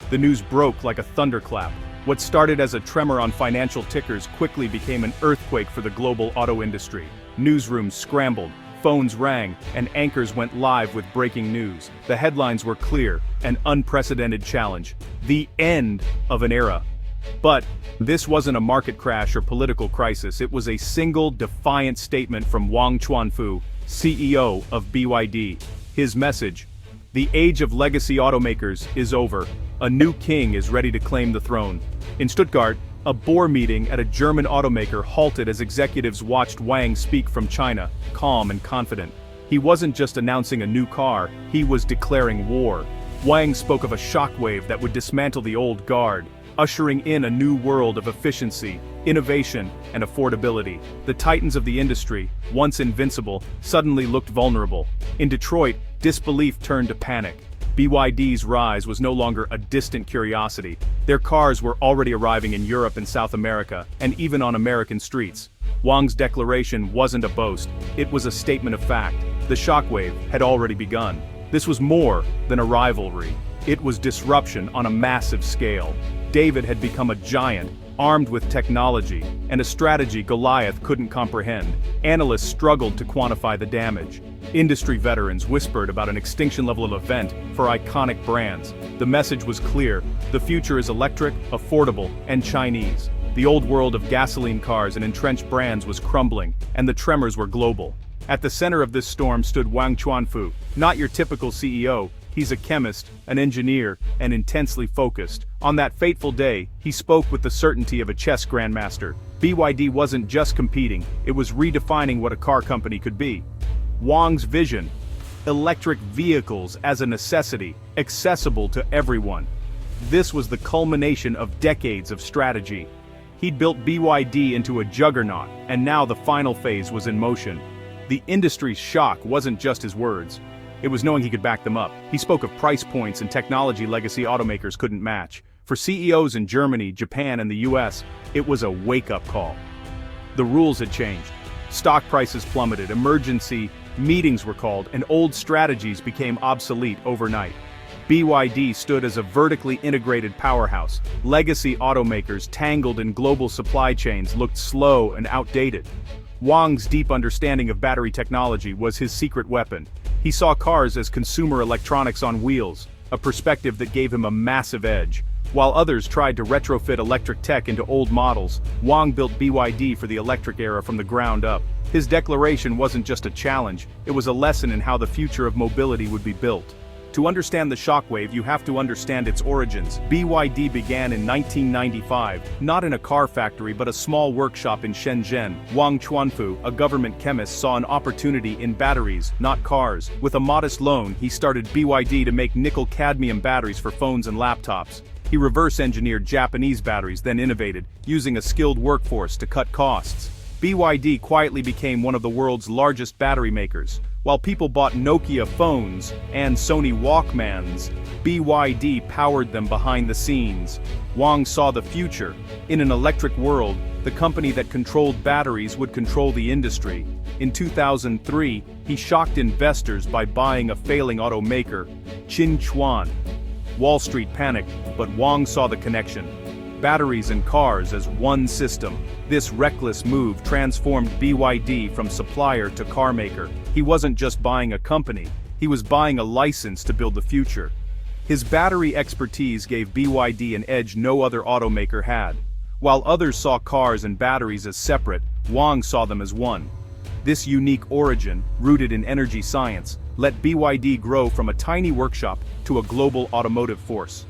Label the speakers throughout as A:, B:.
A: The news broke like a thunderclap. What started as a tremor on financial tickers quickly became an earthquake for the global auto industry. Newsrooms scrambled, phones rang, and anchors went live with breaking news. The headlines were clear: an unprecedented challenge, the end of an era. But this wasn't a market crash or political crisis. It was a single defiant statement from Wang Chuanfu, CEO of BYD. His message: the age of legacy automakers is over. A new king is ready to claim the throne. In Stuttgart, a board meeting at a German automaker halted as executives watched Wang speak from China, calm and confident. He wasn't just announcing a new car, he was declaring war. Wang spoke of a shockwave that would dismantle the old guard, ushering in a new world of efficiency, innovation, and affordability. The titans of the industry, once invincible, suddenly looked vulnerable. In Detroit, disbelief turned to panic. BYD's rise was no longer a distant curiosity. Their cars were already arriving in Europe and South America, and even on American streets. Wang's declaration wasn't a boast, it was a statement of fact. The shockwave had already begun. This was more than a rivalry. It was disruption on a massive scale. David had become a giant, armed with technology, and a strategy Goliath couldn't comprehend. Analysts struggled to quantify the damage. Industry veterans whispered about an extinction-level event for iconic brands. The message was clear: the future is electric, affordable, and Chinese. The old world of gasoline cars and entrenched brands was crumbling, and the tremors were global. At the center of this storm stood Wang Chuanfu, not your typical CEO. He's a chemist, an engineer, and intensely focused. On that fateful day, he spoke with the certainty of a chess grandmaster. BYD wasn't just competing, it was redefining what a car company could be. Wang's vision: electric vehicles as a necessity, accessible to everyone. This was the culmination of decades of strategy. He'd built BYD into a juggernaut, and now the final phase was in motion. The industry's shock wasn't just his words. It was knowing he could back them up. He spoke of price points and technology legacy automakers couldn't match. For CEOs in Germany, Japan, and the US, it was a wake-up call. The rules had changed. Stock prices plummeted, emergency meetings were called, and old strategies became obsolete overnight. BYD stood as a vertically integrated powerhouse. Legacy automakers tangled in global supply chains looked slow and outdated. Wang's deep understanding of battery technology was his secret weapon. He saw cars as consumer electronics on wheels, a perspective that gave him a massive edge. While others tried to retrofit electric tech into old models, Wang built BYD for the electric era from the ground up. His declaration wasn't just a challenge, it was a lesson in how the future of mobility would be built. To understand the shockwave, you have to understand its origins. BYD began in 1995, not in a car factory but a small workshop in Shenzhen. Wang Chuanfu, a government chemist, saw an opportunity in batteries, not cars. With a modest loan, he started BYD to make nickel-cadmium batteries for phones and laptops. He reverse-engineered Japanese batteries, then innovated, using a skilled workforce to cut costs. BYD quietly became one of the world's largest battery makers. While people bought Nokia phones and Sony Walkmans, BYD powered them behind the scenes. Wang saw the future. In an electric world, the company that controlled batteries would control the industry. In 2003, he shocked investors by buying a failing automaker, Qinchuan. Wall Street panicked, but Wang saw the connection. Batteries and cars as one system. This reckless move transformed BYD from supplier to car maker. He wasn't just buying a company, he was buying a license to build the future. His battery expertise gave BYD an edge no other automaker had. While others saw cars and batteries as separate, Wang saw them as one. This unique origin, rooted in energy science, let BYD grow from a tiny workshop to a global automotive force.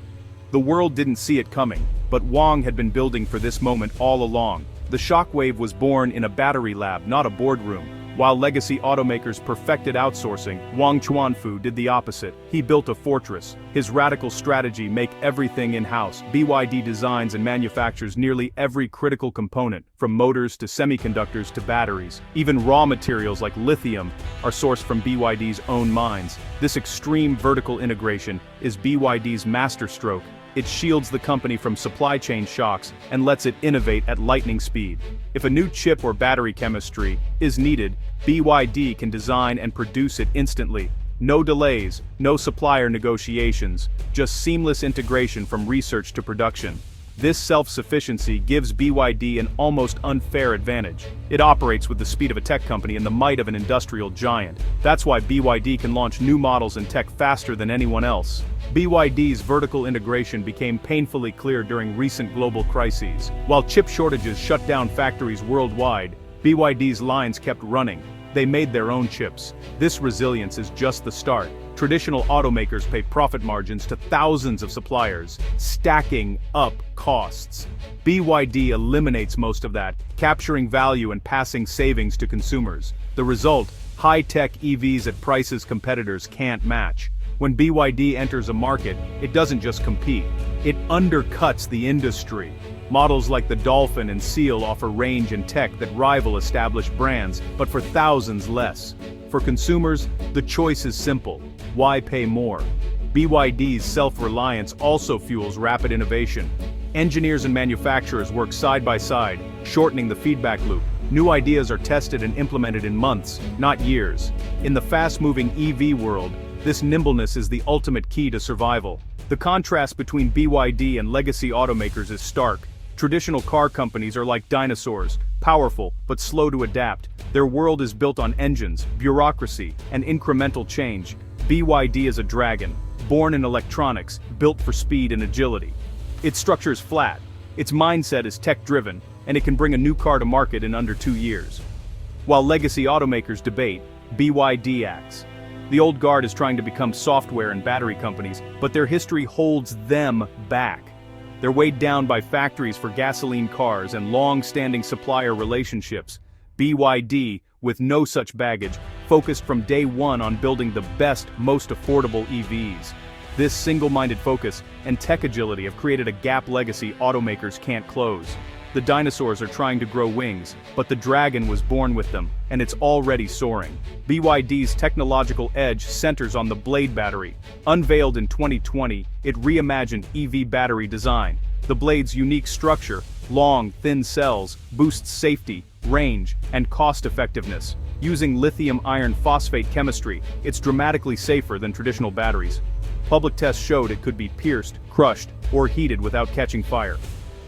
A: The world didn't see it coming, but Wang had been building for this moment all along. The shockwave was born in a battery lab, not a boardroom. While legacy automakers perfected outsourcing, Wang Chuanfu did the opposite. He built a fortress. His radical strategy: make everything in-house. BYD designs and manufactures nearly every critical component, from motors to semiconductors to batteries. Even raw materials like lithium are sourced from BYD's own mines. This extreme vertical integration is BYD's masterstroke. It shields the company from supply chain shocks and lets it innovate at lightning speed. If a new chip or battery chemistry is needed, BYD can design and produce it instantly. No delays, no supplier negotiations, just seamless integration from research to production. This self-sufficiency gives BYD an almost unfair advantage. It operates with the speed of a tech company and the might of an industrial giant. That's why BYD can launch new models and tech faster than anyone else. BYD's vertical integration became painfully clear during recent global crises. While chip shortages shut down factories worldwide, BYD's lines kept running. They made their own chips. This resilience is just the start. Traditional automakers pay profit margins to thousands of suppliers, stacking up costs. BYD eliminates most of that, capturing value and passing savings to consumers. The result, high-tech EVs at prices competitors can't match. When BYD enters a market, it doesn't just compete, it undercuts the industry. Models like the Dolphin and Seal offer range and tech that rival established brands, but for thousands less. For consumers, the choice is simple. Why pay more? BYD's self-reliance also fuels rapid innovation. Engineers and manufacturers work side by side, shortening the feedback loop. New ideas are tested and implemented in months, not years. In the fast-moving EV world, this nimbleness is the ultimate key to survival. The contrast between BYD and legacy automakers is stark. Traditional car companies are like dinosaurs, powerful but slow to adapt. Their world is built on engines, bureaucracy, and incremental change. BYD is a dragon, born in electronics, built for speed and agility. Its structure is flat, its mindset is tech-driven, and it can bring a new car to market in under 2 years. While legacy automakers debate, BYD acts. The old guard is trying to become software and battery companies, but their history holds them back. They're weighed down by factories for gasoline cars and long-standing supplier relationships. BYD, with no such baggage, focused from day one on building the best, most affordable EVs. This single-minded focus and tech agility have created a gap legacy automakers can't close. The dinosaurs are trying to grow wings, but the dragon was born with them, and it's already soaring. BYD's technological edge centers on the Blade battery. Unveiled in 2020, it reimagined EV battery design. The Blade's unique structure, long, thin cells, boosts safety, range, and cost-effectiveness. Using lithium iron phosphate chemistry, it's dramatically safer than traditional batteries. Public tests showed it could be pierced, crushed, or heated without catching fire.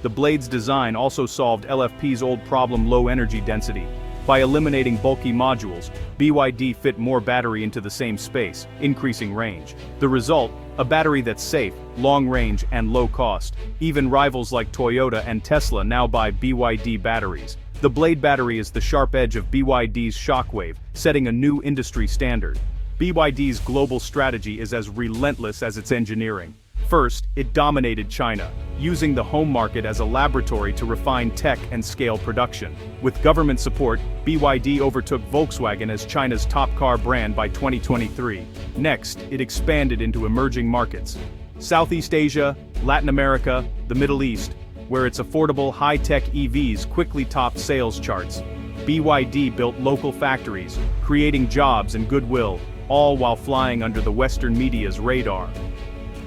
A: The Blade's design also solved LFP's old problem: low energy density. By eliminating bulky modules, BYD fit more battery into the same space, increasing range. The result, a battery that's safe, long range, and low cost. Even rivals like Toyota and Tesla now buy BYD batteries. The Blade battery is the sharp edge of BYD's Shockwave, setting a new industry standard. BYD's global strategy is as relentless as its engineering. First, it dominated China, using the home market as a laboratory to refine tech and scale production. With government support, BYD overtook Volkswagen as China's top car brand by 2023. Next, it expanded into emerging markets: Southeast Asia, Latin America, the Middle East, where its affordable high-tech EVs quickly topped sales charts. BYD built local factories, creating jobs and goodwill, all while flying under the Western media's radar.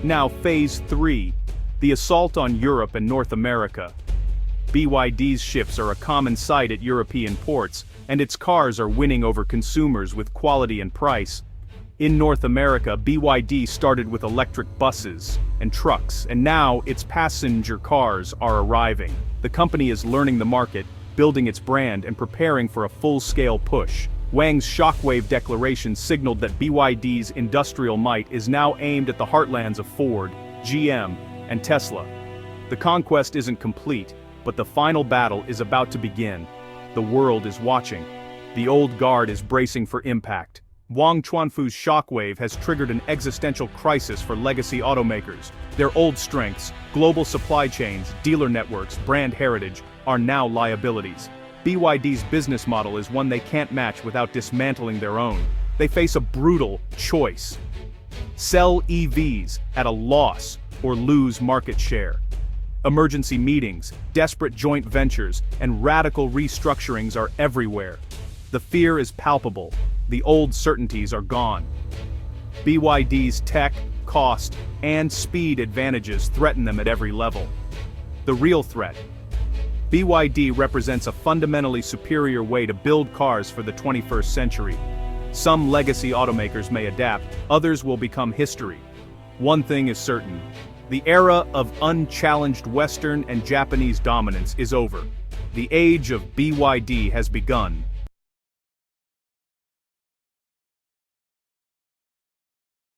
A: Now Phase 3, the assault on Europe and North America. BYD's ships are a common sight at European ports, and its cars are winning over consumers with quality and price. In North America, BYD started with electric buses and trucks, and now its passenger cars are arriving. The company is learning the market, building its brand, and preparing for a full-scale push. Wang's Shockwave declaration signaled that BYD's industrial might is now aimed at the heartlands of Ford, GM, and Tesla. The conquest isn't complete, but the final battle is about to begin. The world is watching. The old guard is bracing for impact. Wang Chuanfu's Shockwave has triggered an existential crisis for legacy automakers. Their old strengths, global supply chains, dealer networks, brand heritage, are now liabilities. BYD's business model is one they can't match without dismantling their own. They face a brutal choice: sell EVs at a loss or lose market share. Emergency meetings, desperate joint ventures, and radical restructurings are everywhere. The fear is palpable. The old certainties are gone. BYD's tech, cost, and speed advantages threaten them at every level. The real threat: BYD represents a fundamentally superior way to build cars for the 21st century. Some legacy automakers may adapt, others will become history. One thing is certain. The era of unchallenged Western and Japanese dominance is over. The age of BYD has begun.